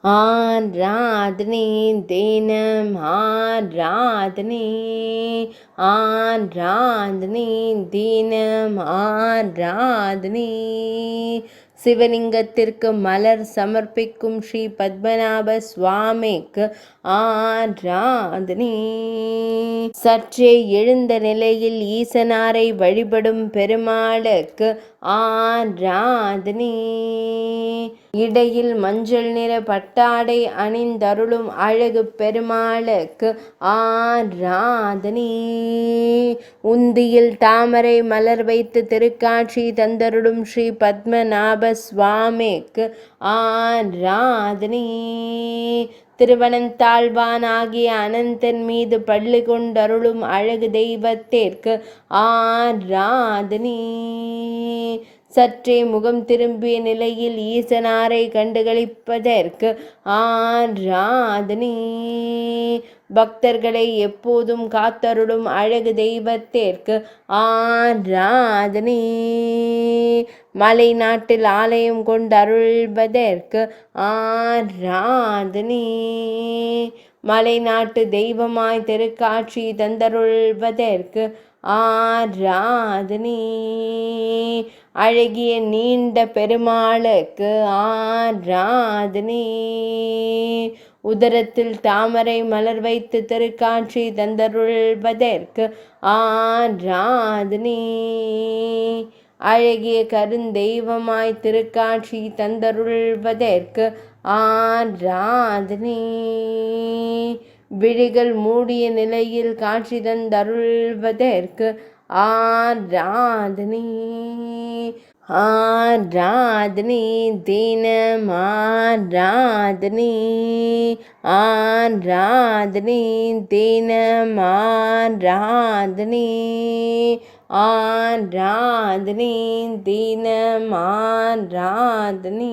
ஆராதனை தினம் ஆராதனை, ஆராதனை தினம் ஆராதனை. சிவலிங்கத்திற்கு மலர் சமர்ப்பிக்கும் ஸ்ரீ பத்மநாப சுவாமிக்கு ஆராதனை. சற்றே எழுந்த நிலையில் ஈசனாரை வழிபடும் பெருமாளுக்கு ஆராதனை. இடையில் மஞ்சள் நிற பட்டாடை அணிந்தருளும் அழகு பெருமாளுக்கு ஆராதனை. உந்தியில் தாமரை மலர் வைத்து திருக்காட்சி தந்தருளும் ஸ்ரீ பத்மநாப சுவாமிக்கு ஆராதனை. திருவனந்தாழ்வான் ஆகிய அனந்தன் மீது பள்ளி கொண்டருளும் அழகு தெய்வத்திற்கு ஆராதனை. சற்றே முகம் திரும்பிய நிலையில் ஈசனாரை கண்டுகளிப்பதற்கு ஆராதனை. பக்தர்களை எப்போதும் காத்தருளும் அழகு தெய்வத்திற்கு ஆராதனை. மலை நாட்டில் ஆலயம் கொண்டு அருள்வதற்கு ஆராதனை. மலை நாட்டு தெய்வமாய் திருக்காட்சி தந்தருள்வதற்கு ஆராதனை. அழகிய நீண்ட பெருமாளுக்கு ஆராதனை. உதரத்தில் தாமரை மலர் வைத்து திருக்காட்சி தந்தருள்வதற்கு ஆராதனை. அழகிய கருந்தெய்வமாய் திருக்காட்சி தந்தருள்வதற்கு ஆராதனை. விழிகள் மூடிய நிலையில் காட்சி தந்தருள்வதற்கு ஆராதனை. ஆராதனை தினம் ஆராதனை, ஆராதனை தினம் ஆராதனை, ஆராதனை தினம் ஆராதனை.